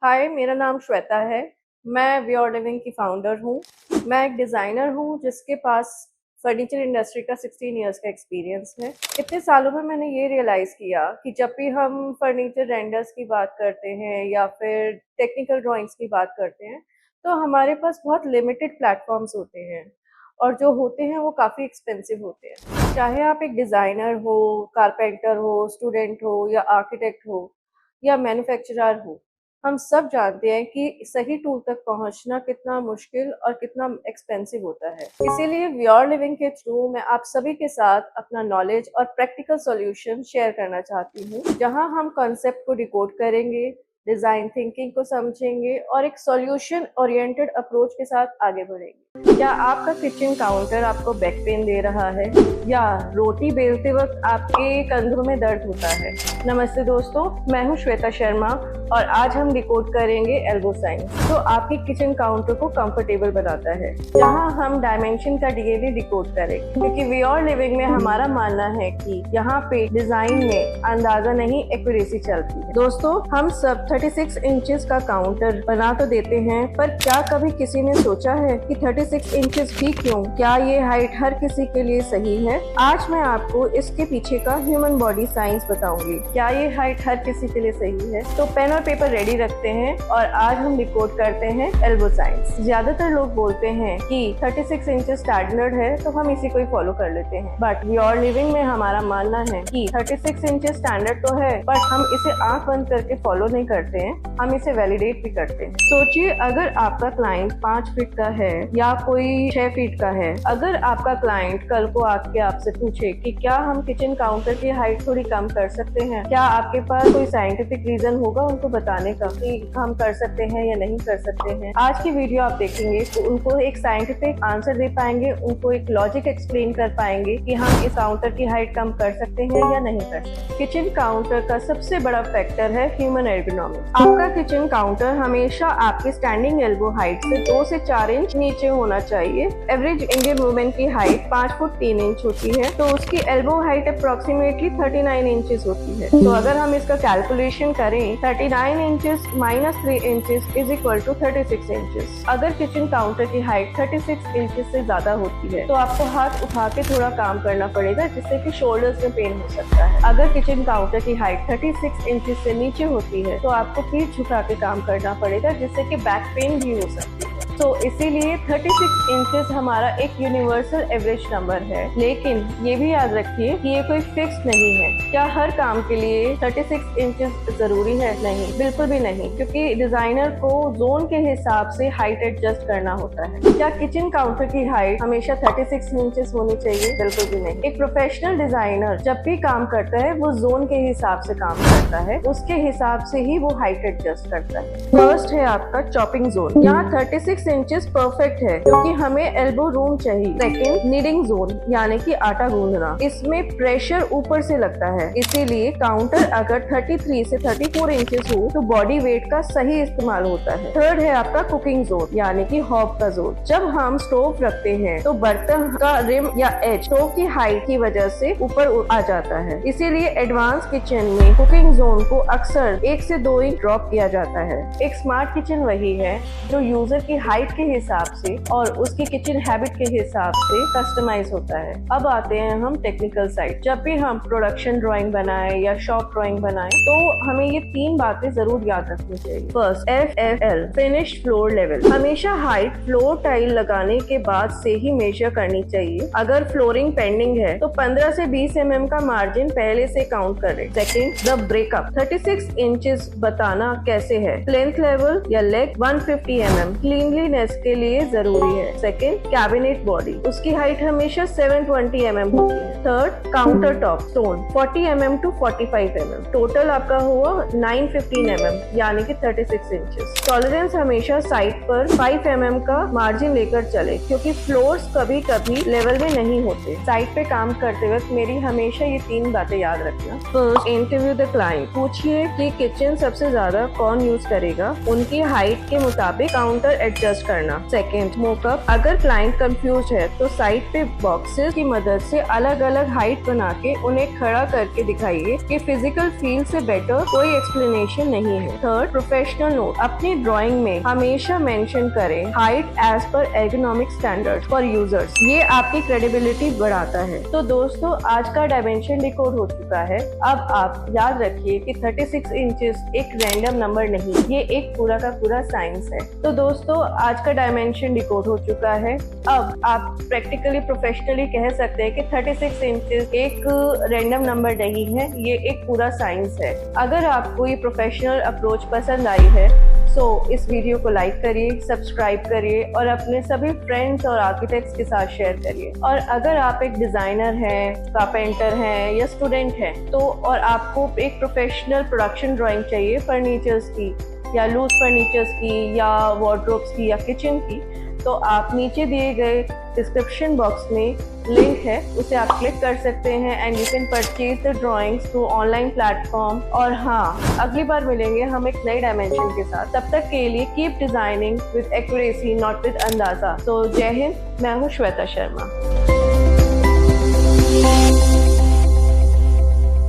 हाय, मेरा नाम श्वेता है। मैं वी आर लिविंग की फाउंडर हूँ। मैं एक डिज़ाइनर हूँ जिसके पास फर्नीचर इंडस्ट्री का 16 इयर्स का एक्सपीरियंस है। इतने सालों में मैंने ये रियलाइज़ किया कि जब भी हम फर्नीचर रेंडर्स की बात करते हैं या फिर टेक्निकल ड्राइंग्स की बात करते हैं, तो हमारे पास बहुत लिमिटेड प्लेटफ़ॉर्म्स होते हैं और जो होते हैं वो काफ़ी एक्सपेंसिव होते हैं। चाहे आप एक डिज़ाइनर हो, कारपेंटर हो, स्टूडेंट हो या आर्किटेक्ट हो या मैन्युफैक्चरर हो, हम सब जानते हैं कि सही टूल तक पहुंचना कितना मुश्किल और कितना एक्सपेंसिव होता है। इसीलिए वी आर लिविंग के थ्रू मैं आप सभी के साथ अपना नॉलेज और प्रैक्टिकल सॉल्यूशन शेयर करना चाहती हूँ, जहां हम कॉन्सेप्ट को डिकोड करेंगे, डिज़ाइन थिंकिंग को समझेंगे और एक सॉल्यूशन ओरिएंटेड अप्रोच के साथ आगे बढ़ेंगे। क्या आपका किचन काउंटर आपको बैक पेन दे रहा है या रोटी बेलते वक्त आपके कंधों में दर्द होता है? नमस्ते दोस्तों, मैं हूं श्वेता शर्मा और आज हम डिकोड करेंगे एल्बो साइंस, जो आपके किचन काउंटर को कंफर्टेबल बनाता है, जहां हम डायमेंशन का डीएनए डिकोड करेंगे। क्योंकि वी आर लिविंग में हमारा मानना है कि यहाँ पे डिजाइन में अंदाजा नहीं, एक्यूरेसी चलती है। दोस्तों, हम सब 36 इंचेस का काउंटर बना तो देते हैं, पर क्या कभी किसी ने सोचा है कि 36 इंचेस भी क्यों? क्या ये हाइट हर किसी के लिए सही है? आज मैं आपको इसके पीछे का ह्यूमन बॉडी साइंस बताऊंगी। क्या ये हाइट हर किसी के लिए सही है? तो पेन और पेपर रेडी रखते हैं और आज हम डिकोड करते हैं एल्बो साइंस। ज्यादातर लोग बोलते हैं कि 36 इंचेस स्टैंडर्ड है तो हम इसी को ही फॉलो कर लेते हैं, बट वी आर लिविंग में हमारा मानना है कि 36 इंचेस स्टैंडर्ड तो है, बट हम इसे आंख बंद करके फॉलो नहीं करते हैं, हम इसे वैलिडेट भी करते हैं। सोचिए, अगर आपका क्लाइंट 5 फीट का है या कोई 6 फीट का है, अगर आपका क्लाइंट कल को आके आपसे पूछे कि क्या हम किचन काउंटर की हाइट थोड़ी कम कर सकते हैं, क्या आपके पास कोई साइंटिफिक रीजन होगा उनको बताने का कि हम कर सकते हैं या नहीं कर सकते हैं? आज की वीडियो आप देखेंगे तो उनको एक साइंटिफिक आंसर दे पाएंगे, उनको एक लॉजिक एक्सप्लेन कर पाएंगे कि हम इस काउंटर की हाइट कम कर सकते हैं या नहीं कर सकते। किचन काउंटर का सबसे बड़ा फैक्टर है ह्यूमन एर्गोनॉमिक्स। आपका किचन काउंटर हमेशा आपके स्टैंडिंग एल्बो हाइट से 2 से 4 इंच नीचे होना चाहिए। एवरेज इंडियन वुमेन की हाइट 5 फुट 3 इंच होती है, तो उसकी एल्बो हाइट अप्रोक्सीमेटली 39 इंचेस होती है। तो अगर हम इसका कैलकुलेशन करें, 39 inches minus 3 inches is equal to 36 inches. अगर किचन काउंटर की हाइट 36 इंचेस से ज्यादा होती है तो आपको हाथ उठा के थोड़ा काम करना पड़ेगा, जिससे कि शोल्डर्स में पेन हो सकता है। अगर किचन काउंटर की हाइट 36 इंचेस से नीचे होती है तो आपको पीठ झुका के काम करना पड़ेगा, जिससे कि बैक पेन भी हो सकती है। तो इसीलिए 36 इंचेस हमारा एक यूनिवर्सल एवरेज नंबर है, लेकिन ये भी याद रखिए कि ये कोई फिक्स नहीं है। क्या हर काम के लिए 36 इंचेस जरूरी है? नहीं, बिल्कुल भी नहीं, क्योंकि डिजाइनर को जोन के हिसाब से हाइट एडजस्ट करना होता है। क्या किचन काउंटर की हाइट हमेशा 36 इंचेस होनी चाहिए? बिल्कुल भी नहीं। एक प्रोफेशनल डिजाइनर जब भी काम करता है वो जोन के हिसाब से काम करता है, उसके हिसाब से ही वो हाइट एडजस्ट करता है। फर्स्ट है आपका चॉपिंग जोन। यहाँ 36 इंचेस परफेक्ट है क्योंकि हमें एल्बो रूम चाहिए। सेकंड, नीडिंग जोन, यानी कि आटा गूंदना। इसमें प्रेशर ऊपर से लगता है, इसीलिए काउंटर अगर 33 से 34 इंचेस हो तो बॉडी वेट का सही इस्तेमाल होता है। थर्ड है आपका कुकिंग जोन, यानी कि हॉब का जोन। जब हम स्टोव रखते हैं तो बर्तन का रिम या एज स्टोव की हाइट की वजह से ऊपर आ जाता है, इसीलिए एडवांस किचन में कुकिंग जोन को अक्सर 1 से 2 इंच ड्रॉप किया जाता है। एक स्मार्ट किचन वही है जो यूजर की हाइट के हिसाब से और उसकी किचन हैबिट के हिसाब से कस्टमाइज होता है। अब आते हैं हम टेक्निकल साइड। जब भी हम प्रोडक्शन ड्राइंग बनाए या शॉप ड्राइंग बनाए तो हमें ये 3 बातें जरूर याद रखनी चाहिए। First, FFL, finished floor level. हमेशा हाइट फ्लोर टाइल लगाने के बाद से ही मेजर करनी चाहिए। अगर फ्लोरिंग पेंडिंग है तो 15 से 20 mm का मार्जिन पहले से काउंट करें। Second, the breakup. 36 इंचेस बताना कैसे है? प्लेंथ लेवल या लेग 150 mm क्लीनलीनेस के लिए जरूरी है। सेकेंड, कैबिनेट बॉडी, उसकी हाइट हमेशा 720 mm होती है। Third, counter top stone 40 mm to 45 mm। Total आपका हुआ 915 mm, यानी कि 36 इंचेस। टॉलरेंस हमेशा साइड पर 5 mm का मार्जिन लेकर चले, क्योंकि फ्लोर्स कभी कभी लेवल में नहीं होते। साइड पे काम करते वक्त मेरी हमेशा ये 3 बातें याद रखना। First, interview the client. पूछिए कि किचन सबसे ज्यादा कौन यूज करेगा, उनकी हाइट के मुताबिक काउंटर एडजस्ट एडजस्ट करना। Second, mockup. अगर क्लाइंट कंफ्यूज है तो साइड पे बॉक्सेस की मदद से अलग अलग हाइट बना के उन्हें खड़ा करके दिखाइए कि फिजिकल फील से बेटर कोई एक्सप्लेनेशन नहीं है। Third, professional note. अपनी ड्राइंग में हमेशा मेंशन करें height as per ergonomic standard for users. ये आपकी क्रेडिबिलिटी बढ़ाता है। तो दोस्तों, आज का डायमेंशन डिकोड हो चुका है। अब आप याद रखिए कि 36 इंचेस एक रैंडम नंबर नहीं, ये एक पूरा का पूरा साइंस है। तो दोस्तों, आज का डायमेंशन डिकोड हो चुका है। अब आप प्रैक्टिकली प्रोफेशनली कह सकते हैं कि 36 इंचेस एक रैंडम नंबर नहीं है, ये एक पूरा साइंस है। अगर आपको ये प्रोफेशनल अप्रोच पसंद आई है सो इस वीडियो को लाइक करिए, सब्सक्राइब करिए और अपने सभी फ्रेंड्स और आर्किटेक्ट्स के साथ शेयर करिए। और अगर आप एक डिज़ाइनर हैं, कारपेंटर हैं या स्टूडेंट हैं तो और आपको एक प्रोफेशनल प्रोडक्शन ड्राइंग चाहिए फर्नीचर्स की या लूज फर्नीचर्स की या वार्डरोब्स की या किचन की, तो आप नीचे दिए गए डिस्क्रिप्शन बॉक्स में लिंक है, उसे आप क्लिक कर सकते हैं and you can purchase the drawings through online platform. और हाँ, अगली बार मिलेंगे हम एक नई डायमेंशन के साथ। तब तक के लिए keep designing with accuracy not with अंदाजा। तो जय हिंद, मैं हूँ श्वेता शर्मा।